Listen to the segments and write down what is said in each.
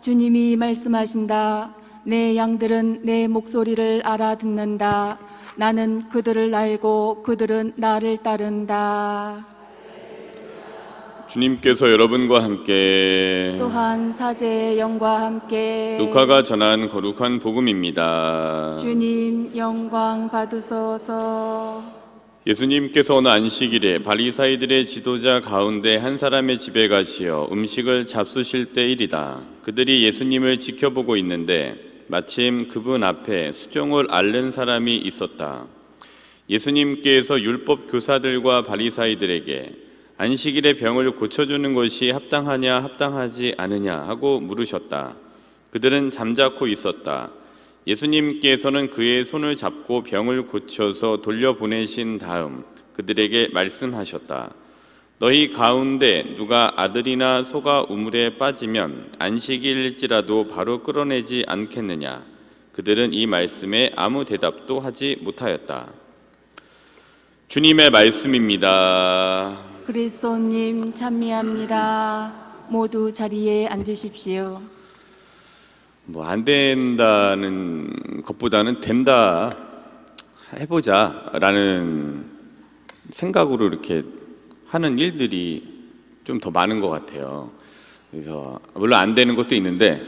주님이 말씀하신다. 내 양들은 내 목소리를 알아듣는다. 나는 그들을 알고 그들은 나를 따른다. 주님께서 여러분과 함께 또한 사제의 영과 함께 루카가 전한 거룩한 복음입니다. 주님 영광 받으소서. 예수님께서 어느 안식일에 바리사이들의 지도자 가운데 한 사람의 집에 가시어 음식을 잡수실 때일이다. 그들이 예수님을 지켜보고 있는데 마침 그분 앞에 수종을 앓는 사람이 있었다. 예수님께서 율법 교사들과 바리사이들에게 안식일에 병을 고쳐주는 것이 합당하냐 합당하지 않으냐 하고 물으셨다. 그들은 잠자코 있었다. 예수님께서는 그의 손을 잡고 병을 고쳐서 돌려보내신 다음 그들에게 말씀하셨다. 너희 가운데 누가 아들이나 소가 우물에 빠지면 안식일일지라도 바로 끌어내지 않겠느냐? 그들은 이 말씀에 아무 대답도 하지 못하였다. 주님의 말씀입니다. 그리스도님 찬미합니다. 모두 자리에 앉으십시오. 안 된다는 것보다는 된다, 해보자라는 생각으로 이렇게 하는 일들이 좀 더 많은 것 같아요. 그래서 물론 안 되는 것도 있는데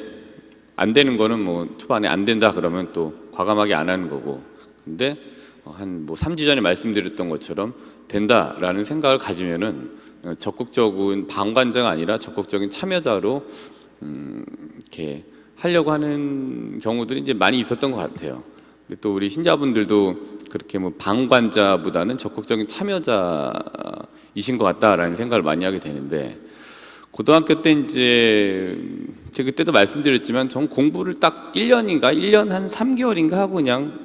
안 되는 거는 초반에 안 된다 그러면 또 과감하게 안 하는 거고, 근데 한 3주 전에 말씀드렸던 것처럼 된다라는 생각을 가지면은 적극적인 방관자가 아니라 적극적인 참여자로 이렇게 하려고 하는 경우들이 이제 많이 있었던 것 같아요. 근데 또 우리 신자분들도 그렇게 방관자보다는 적극적인 참여자이신 것 같다라는 생각을 많이 하게 되는데, 고등학교 때 이제 제가 그때도 말씀드렸지만 전 공부를 딱 1년 한 3개월인가 하고 그냥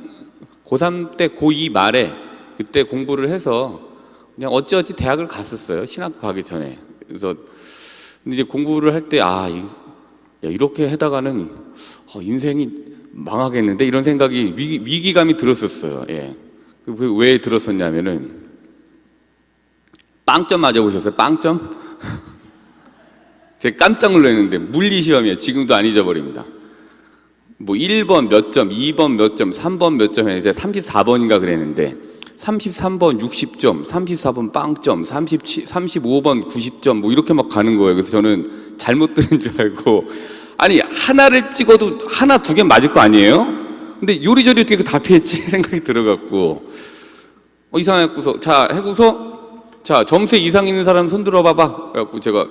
고3 때 고2 말에 그때 공부를 해서 그냥 어찌어찌 대학을 갔었어요. 신학교 가기 전에. 그래서 근데 이제 공부를 할 때 이렇게 하다가는 인생이 망하겠는데 이런 생각이 위기감이 들었었어요. 예. 왜 들었었냐면은 빵점 맞아보셨어요? 빵점? 제가 깜짝 놀랐는데 물리 시험이에요. 지금도 안 잊어버립니다. 1번 몇 점, 2번 몇 점, 3번 몇 점 해서 34번인가 그랬는데 33번 60점, 34번 빵점, 35번 90점 이렇게 막 가는 거예요. 그래서 저는 잘못 들은 줄 알고, 아니 하나를 찍어도 하나 두 개 맞을 거 아니에요? 근데 요리조리 어떻게 다 피했지 생각이 들어갖고 이상해갖고서 자 점수 이상 있는 사람 손 들어봐봐. 그래갖고 제가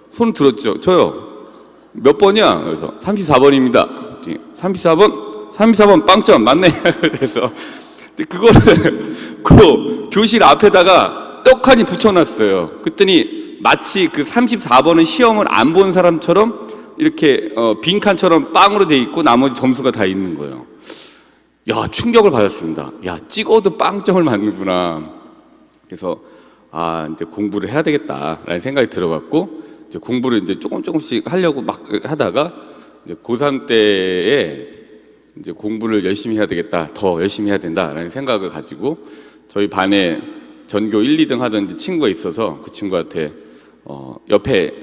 손 들었죠. 저요. 몇 번이야? 그래서 34번입니다. 34번 빵점 맞네. 그래서 그거를 그 교실 앞에다가 떡하니 붙여놨어요. 그랬더니 마치 그 34번은 시험을 안 본 사람처럼 이렇게 빈칸처럼 빵으로 돼 있고 나머지 점수가 다 있는 거예요. 야, 충격을 받았습니다. 야, 찍어도 빵점을 맞는구나. 그래서 이제 공부를 해야 되겠다라는 생각이 들어갖고 이제 공부를 이제 조금씩 하려고 막 하다가 이제 고3 때에 이제 공부를 열심히 해야 되겠다, 더 열심히 해야 된다라는 생각을 가지고 저희 반에 전교 1, 2등 하던 친구가 있어서 그 친구한테 옆에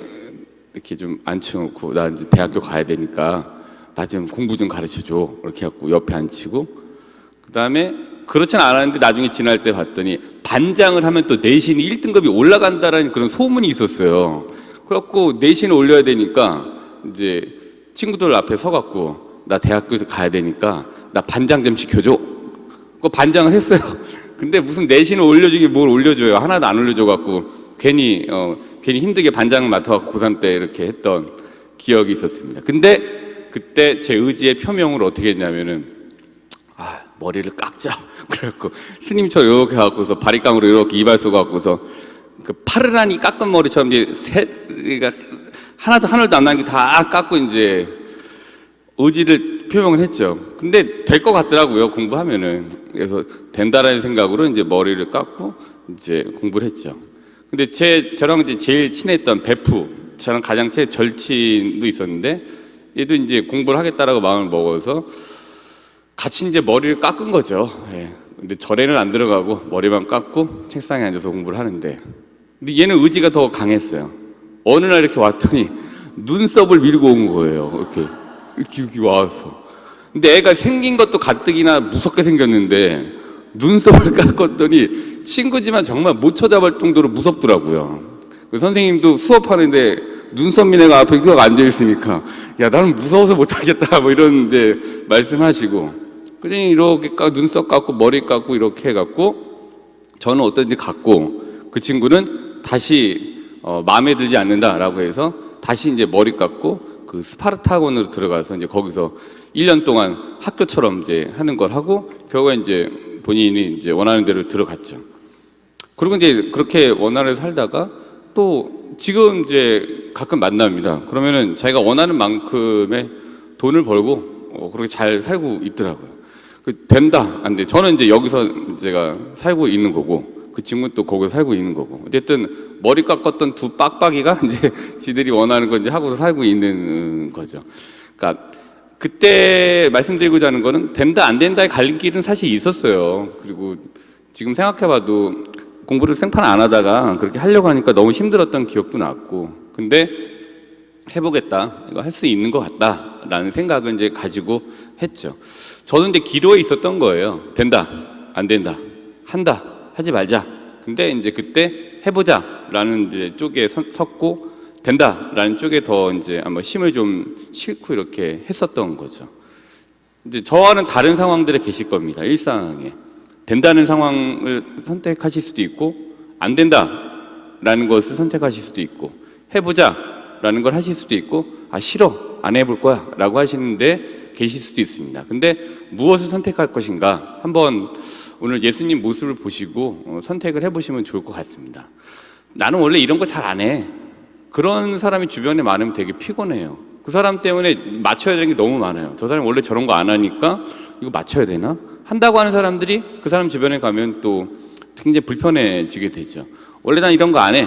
이렇게 좀 앉혀놓고 나 이제 대학교 가야 되니까 나 좀 공부 좀 가르쳐줘 이렇게 해갖고 옆에 앉히고, 그 다음에 그렇진 않았는데 나중에 지날 때 봤더니 반장을 하면 또 내신이 1등급이 올라간다라는 그런 소문이 있었어요. 그래갖고 내신을 올려야 되니까 이제 친구들 앞에 서갖고 나 대학교 가야 되니까 나 반장 좀 시켜줘. 그 반장을 했어요. 근데 무슨 내신을 올려주기 뭘 올려줘요. 하나도 안 올려줘갖고 괜히 힘들게 반장을 맡아갖고 고3 때 이렇게 했던 기억이 있었습니다. 근데 그때 제 의지의 표명을 어떻게 했냐면은 머리를 깎자. 그래갖고 스님처럼 이렇게 갖고서 바리깡으로 이렇게 이발 쏘갖고서 그 파르라니 깎은 머리처럼 이제 그러니까 하나도 안 남게 다 깎고 이제 의지를 표명을 했죠. 근데 될 것 같더라고요, 공부하면은. 그래서 된다라는 생각으로 이제 머리를 깎고 이제 공부를 했죠. 근데 저랑 이제 제일 친했던 베프, 저랑 가장 제 절친도 있었는데 얘도 이제 공부를 하겠다라고 마음을 먹어서 같이 이제 머리를 깎은 거죠. 예. 근데 절에는 안 들어가고 머리만 깎고 책상에 앉아서 공부를 하는데, 근데 얘는 의지가 더 강했어요. 어느 날 이렇게 왔더니 눈썹을 밀고 온 거예요. 이렇게 와서. 근데 애가 생긴 것도 가뜩이나 무섭게 생겼는데 눈썹을 깎았더니 친구지만 정말 못 쳐다볼 정도로 무섭더라고요. 그 선생님도 수업하는데 눈썹 민 애가 앞에 쭉 앉아있으니까 야 나는 무서워서 못하겠다 뭐 이런 이제 말씀하시고, 그러니 이렇게 눈썹 깎고 머리 깎고 이렇게 해갖고 저는 어떤지 갖고, 그 친구는 다시 마음에 들지 않는다라고 해서 다시 이제 머리 깎고 그 스파르타 학원으로 들어가서 이제 거기서 1년 동안 학교처럼 이제 하는 걸 하고 결국에 이제 본인이 이제 원하는 대로 들어갔죠. 그리고 이제 그렇게 원활하게 살다가 또 지금 이제 가끔 만납니다. 그러면은 자기가 원하는 만큼의 돈을 벌고 그렇게 잘 살고 있더라고요. 된다, 안 돼. 저는 이제 여기서 제가 살고 있는 거고 그 친구는 또 거기서 살고 있는 거고, 어쨌든 머리 깎았던 두 빡빡이가 이제 지들이 원하는 건 이제 하고서 살고 있는 거죠. 그러니까 그때 말씀드리고자 하는 거는 된다 안 된다의 갈림길은 사실 있었어요. 그리고 지금 생각해봐도 공부를 생판 안 하다가 그렇게 하려고 하니까 너무 힘들었던 기억도 났고, 근데 해보겠다, 이거 할 수 있는 것 같다라는 생각을 이제 가지고 했죠. 저는 이제 기로에 있었던 거예요. 된다, 안 된다, 한다, 하지 말자. 근데 이제 그때 해보자라는 이제 쪽에 섰고 된다라는 쪽에 더 이제 아마 힘을 좀 싣고 이렇게 했었던 거죠. 이제 저와는 다른 상황들에 계실 겁니다. 일상에 된다는 상황을 선택하실 수도 있고 안 된다라는 것을 선택하실 수도 있고 해보자라는 걸 하실 수도 있고 아 싫어 안 해볼 거야 라고 하시는데 계실 수도 있습니다. 근데 무엇을 선택할 것인가 한번 오늘 예수님 모습을 보시고 선택을 해보시면 좋을 것 같습니다. 나는 원래 이런 거 잘 안 해. 그런 사람이 주변에 많으면 되게 피곤해요. 그 사람 때문에 맞춰야 되는 게 너무 많아요. 저 사람이 원래 저런 거 안 하니까 이거 맞춰야 되나? 한다고 하는 사람들이 그 사람 주변에 가면 또 굉장히 불편해지게 되죠. 원래 난 이런 거 안 해.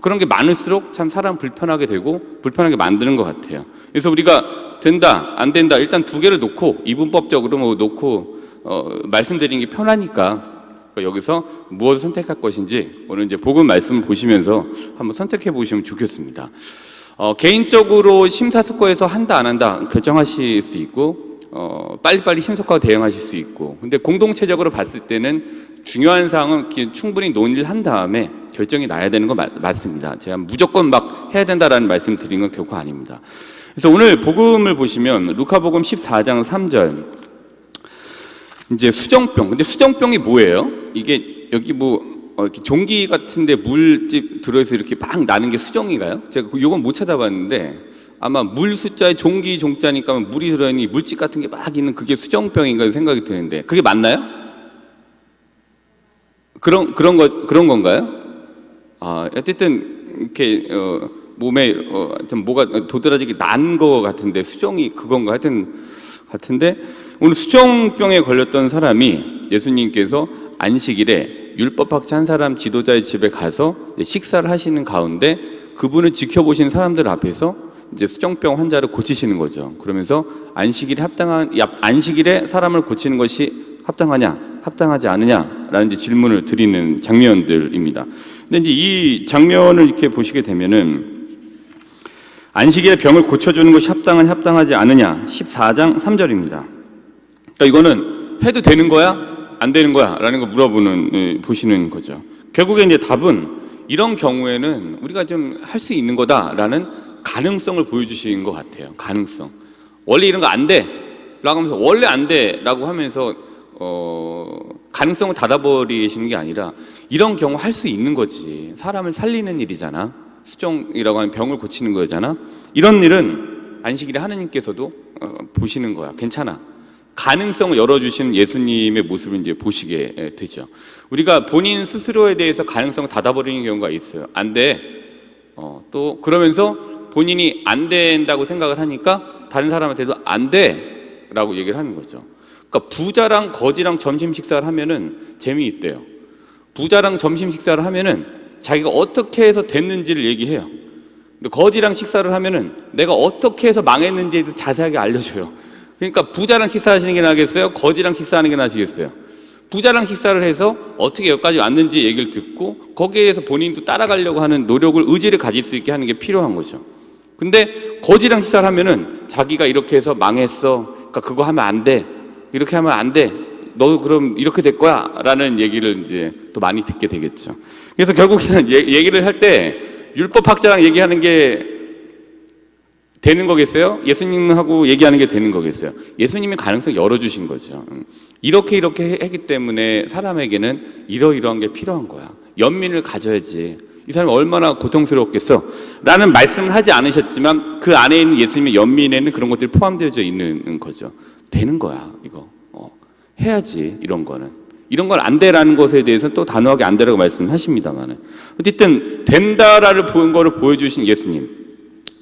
그런 게 많을수록 참 사람 불편하게 되고 불편하게 만드는 것 같아요. 그래서 우리가 된다, 안 된다 일단 두 개를 놓고 이분법적으로 뭐 놓고 말씀드리는 게 편하니까 여기서 무엇을 선택할 것인지 오늘 이제 복음 말씀을 보시면서 한번 선택해 보시면 좋겠습니다. 개인적으로 심사숙고해서 한다 안 한다 결정하실 수 있고 빨리빨리 신속하게 대응하실 수 있고, 근데 공동체적으로 봤을 때는 중요한 사항은 충분히 논의를 한 다음에 결정이 나야 되는 건 맞습니다. 제가 무조건 막 해야 된다라는 말씀 드린 건 결코 아닙니다. 그래서 오늘 복음을 보시면 루카복음 14장 3절 이제 수정병. 근데 수정병이 뭐예요? 이게 여기 뭐 이렇게 종기 같은데 물집 들어서 이렇게 막 나는 게 수정인가요? 제가 이건 못 찾아봤는데 아마 물 숫자에 종기 종자니까 물이 들어있는 물집 같은 게 막 있는 그게 수정병인가 생각이 드는데 그게 맞나요? 그런 건가요? 어쨌든 이렇게 몸에 하여튼 뭐가 도드라지게 난 거 같은데 수정이 그건가 같은데 오늘 수정병에 걸렸던 사람이 예수님께서 안식일에 율법학자 한 사람 지도자의 집에 가서 식사를 하시는 가운데 그분을 지켜보시는 사람들 앞에서 이제 수정병 환자를 고치시는 거죠. 그러면서 안식일에 사람을 고치는 것이 합당하냐, 합당하지 않느냐라는 이제 질문을 드리는 장면들입니다. 근데 이제 이 장면을 이렇게 보시게 되면은 안식일에 병을 고쳐주는 것이 합당하냐, 합당하지 않느냐 14장 3절입니다. 그러니까 이거는 해도 되는 거야, 안 되는 거야 라는 거 물어보는 보시는 거죠. 결국에 이제 답은 이런 경우에는 우리가 좀 할 수 있는 거다라는 가능성을 보여주시는 것 같아요. 가능성. 원래 이런 거 안 돼 라고 하면서 원래 안 돼 라고 하면서 가능성을 닫아버리시는 게 아니라 이런 경우 할 수 있는 거지. 사람을 살리는 일이잖아. 수정이라고 하는 병을 고치는 거잖아. 이런 일은 안식일에 하느님께서도 보시는 거야. 괜찮아. 가능성을 열어주시는 예수님의 모습을 이제 보시게 되죠. 우리가 본인 스스로에 대해서 가능성을 닫아버리는 경우가 있어요. 안 돼. 또 그러면서 본인이 안 된다고 생각을 하니까 다른 사람한테도 안 돼 라고 얘기를 하는 거죠. 그러니까 부자랑 거지랑 점심 식사를 하면은 재미있대요. 부자랑 점심 식사를 하면은 자기가 어떻게 해서 됐는지를 얘기해요. 근데 거지랑 식사를 하면은 내가 어떻게 해서 망했는지에 대해서 자세하게 알려줘요. 그러니까 부자랑 식사하시는 게 나겠어요? 거지랑 식사하는 게 나으시겠어요? 부자랑 식사를 해서 어떻게 여기까지 왔는지 얘기를 듣고 거기에 대해서 본인도 따라가려고 하는 노력을 의지를 가질 수 있게 하는 게 필요한 거죠. 근데 거지랑 식사를 하면은 자기가 이렇게 해서 망했어. 그러니까 그거 하면 안 돼. 이렇게 하면 안 돼. 너 그럼 이렇게 될 거야. 라는 얘기를 이제 또 많이 듣게 되겠죠. 그래서 결국에는 얘기를 할 때 율법학자랑 얘기하는 게 되는 거겠어요? 예수님하고 얘기하는 게 되는 거겠어요? 예수님이 가능성 열어주신 거죠. 이렇게 했기 때문에 사람에게는 이러이러한 게 필요한 거야. 연민을 가져야지. 이 사람이 얼마나 고통스럽겠어? 라는 말씀을 하지 않으셨지만 그 안에 있는 예수님의 연민에는 그런 것들이 포함되어 있는 거죠. 되는 거야, 이거. 해야지, 이런 거는. 이런 건 안 돼라는 것에 대해서는 또 단호하게 안 되라고 말씀하십니다만. 어쨌든, 된다라를 보는 거를 보여주신 예수님.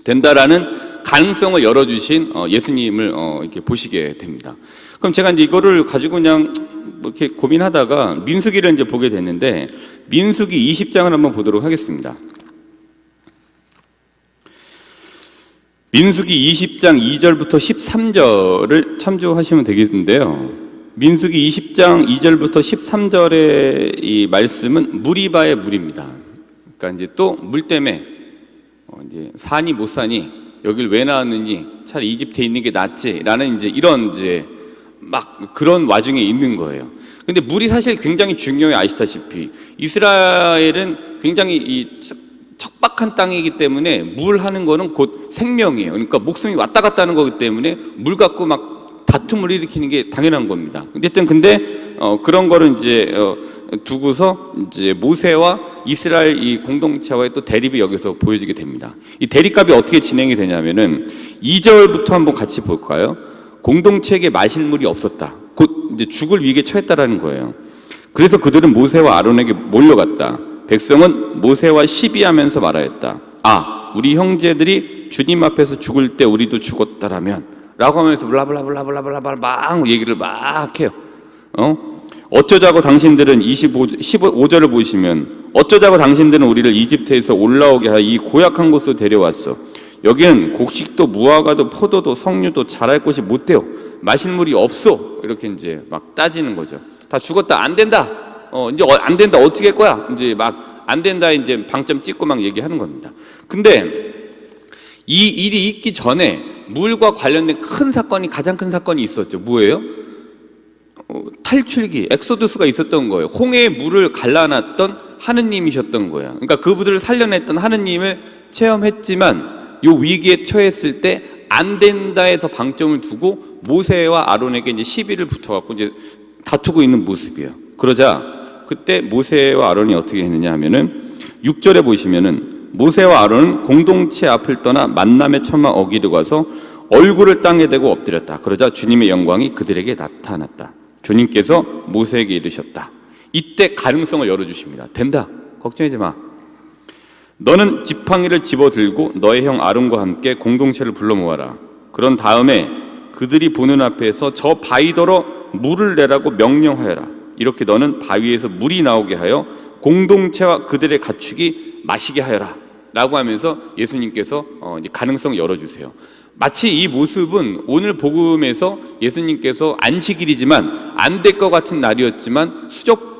된다라는 가능성을 열어주신 예수님을 이렇게 보시게 됩니다. 그럼 제가 이제 이거를 가지고 그냥 뭐 이렇게 고민하다가 민수기를 이제 보게 됐는데, 민수기 20장을 한번 보도록 하겠습니다. 민수기 20장 2절부터 13절을 참조하시면 되겠는데요. 민수기 20장 2절부터 13절의 이 말씀은 무리바의 물입니다. 그러니까 이제 또 물 때문에 이제 사니 못 사니 여길 왜 나왔느니 차라리 이집트에 있는 게 낫지라는 이제 이런 이제 막 그런 와중에 있는 거예요. 근데 물이 사실 굉장히 중요해. 아시다시피 이스라엘은 굉장히 이 척박한 땅이기 때문에 물 하는 거는 곧 생명이에요. 그러니까 목숨이 왔다 갔다 하는 거기 때문에 물 갖고 막 다툼을 일으키는 게 당연한 겁니다. 어쨌든 근데 그런 거를 이제 두고서 이제 모세와 이스라엘 이 공동체와의 또 대립이 여기서 보여지게 됩니다. 이 대립값이 어떻게 진행이 되냐면은 2절부터 한번 같이 볼까요? 공동체에게 마실 물이 없었다. 곧 이제 죽을 위기에 처했다라는 거예요. 그래서 그들은 모세와 아론에게 몰려갔다. 백성은 모세와 시비하면서 말하였다. 아, 우리 형제들이 주님 앞에서 죽을 때 우리도 죽었다라면 라고 하면서 블라블라블라블라블라 막 얘기를 막 해요. 어쩌자고 당신들은 15절을 보시면 어쩌자고 당신들은 우리를 이집트에서 올라오게 하여 이 고약한 곳으로 데려왔어. 여기는 곡식도 무화과도 포도도 석류도 자랄 곳이 못 돼요. 마실 물이 없어. 이렇게 이제 막 따지는 거죠. 다 죽었다. 안 된다. 이제 안 된다. 어떻게 할 거야? 이제 막 안 된다. 이제 방점 찍고 막 얘기하는 겁니다. 근데 이 일이 있기 전에 물과 관련된 큰 사건이, 가장 큰 사건이 있었죠. 뭐예요? 탈출기, 엑소두스가 있었던 거예요. 홍해의 물을 갈라놨던 하느님이셨던 거예요. 그러니까 그분들을 살려냈던 하느님을 체험했지만 요 위기에 처했을 때 안 된다에 더 방점을 두고 모세와 아론에게 이제 시비를 붙어갖고 이제 다투고 있는 모습이에요. 그러자 그때 모세와 아론이 어떻게 했느냐 하면은 6절에 보시면은 모세와 아론은 공동체 앞을 떠나 만남의 천막 어기로 가서 얼굴을 땅에 대고 엎드렸다. 그러자 주님의 영광이 그들에게 나타났다. 주님께서 모세에게 이르셨다. 이때 가능성을 열어주십니다. 된다. 걱정하지 마. 너는 지팡이를 집어들고 너의 형 아론과 함께 공동체를 불러 모아라. 그런 다음에 그들이 보는 앞에서 저 바위더러 물을 내라고 명령하여라. 이렇게 너는 바위에서 물이 나오게 하여 공동체와 그들의 가축이 마시게 하여라 라고 하면서 예수님께서 이제 가능성을 열어주세요. 마치 이 모습은 오늘 복음에서 예수님께서 안식일이지만 안 될 것 같은 날이었지만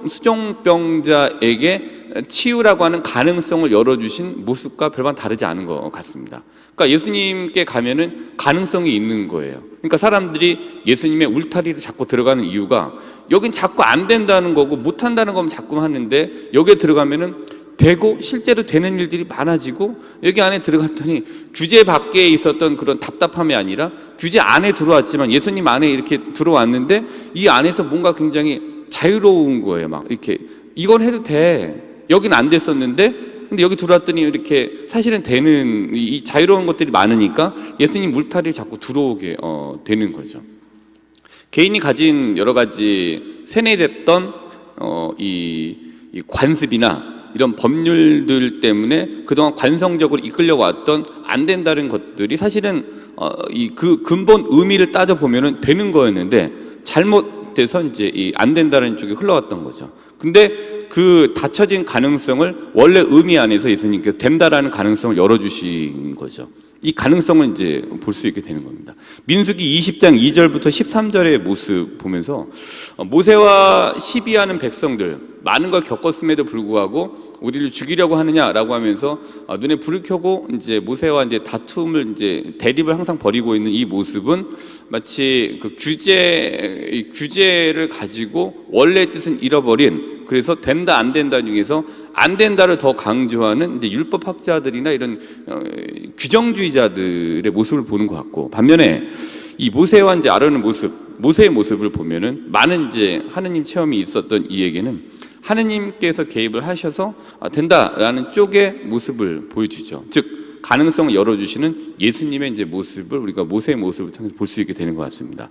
수종병자에게 치유라고 하는 가능성을 열어주신 모습과 별반 다르지 않은 것 같습니다. 그러니까 예수님께 가면은 가능성이 있는 거예요. 그러니까 사람들이 예수님의 울타리로 자꾸 들어가는 이유가 여긴 자꾸 안 된다는 거고 못 한다는 거면 자꾸 하는데 여기에 들어가면은 되고 실제로 되는 일들이 많아지고 여기 안에 들어갔더니 규제 밖에 있었던 그런 답답함이 아니라 규제 안에 들어왔지만 예수님 안에 이렇게 들어왔는데 이 안에서 뭔가 굉장히 자유로운 거예요. 막 이렇게 이건 해도 돼. 여긴 안 됐었는데 근데 여기 들어왔더니 이렇게 사실은 되는 이 자유로운 것들이 많으니까 예수님 물타리를 자꾸 들어오게 되는 거죠. 개인이 가진 여러 가지 세뇌됐던 이 관습이나 이런 법률들 때문에 그동안 관성적으로 이끌려고 왔던 안 된다는 것들이 사실은 그 근본 의미를 따져보면 되는 거였는데 잘못돼서 이제 이 안 된다는 쪽에 흘러갔던 거죠. 근데 그 닫혀진 가능성을 원래 의미 안에서 예수님께서 된다라는 가능성을 열어주신 거죠. 이 가능성을 이제 볼 수 있게 되는 겁니다. 민수기 20장 2절부터 13절의 모습 보면서 모세와 시비하는 백성들, 많은 걸 겪었음에도 불구하고 우리를 죽이려고 하느냐라고 하면서 눈에 불을 켜고 이제 모세와 이제 다툼을 이제 대립을 항상 벌이고 있는 이 모습은 마치 그 규제를 가지고 원래의 뜻은 잃어버린, 그래서 된다 안 된다 중에서 안 된다를 더 강조하는 이제 율법학자들이나 이런 규정주의자들의 모습을 보는 것 같고, 반면에 이 모세와 이제 아론의 모습, 모세의 모습을 보면은 많은 이제 하느님 체험이 있었던 이에게는 하느님께서 개입을 하셔서 된다라는 쪽의 모습을 보여주죠. 즉 가능성을 열어주시는 예수님의 이제 모습을 우리가 모세의 모습을 통해서 볼 수 있게 되는 것 같습니다.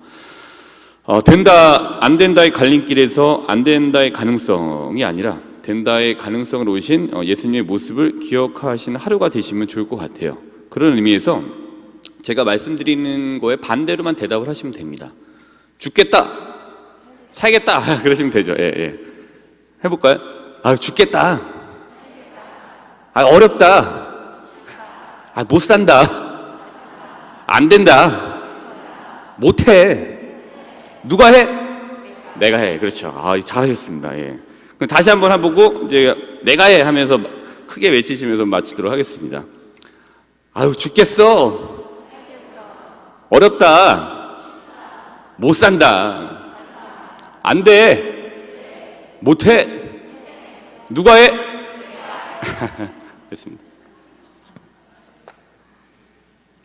된다 안 된다의 갈림길에서 안 된다의 가능성이 아니라 된다의 가능성을 오신 예수님의 모습을 기억하시는 하루가 되시면 좋을 것 같아요. 그런 의미에서 제가 말씀드리는 거에 반대로만 대답을 하시면 됩니다. 죽겠다, 살겠다 그러시면 되죠. 예. 해볼까요? 죽겠다, 어렵다, 못 산다, 안 된다, 못해. 누가 해? 내가 해. 그렇죠. 잘하셨습니다. 예. 그럼 다시 한번 해보고 이제 내가 해 하면서 크게 외치시면서 마치도록 하겠습니다. 죽겠어, 어렵다, 못 산다, 안 돼, 못 해, 누가 해? 됐습니다.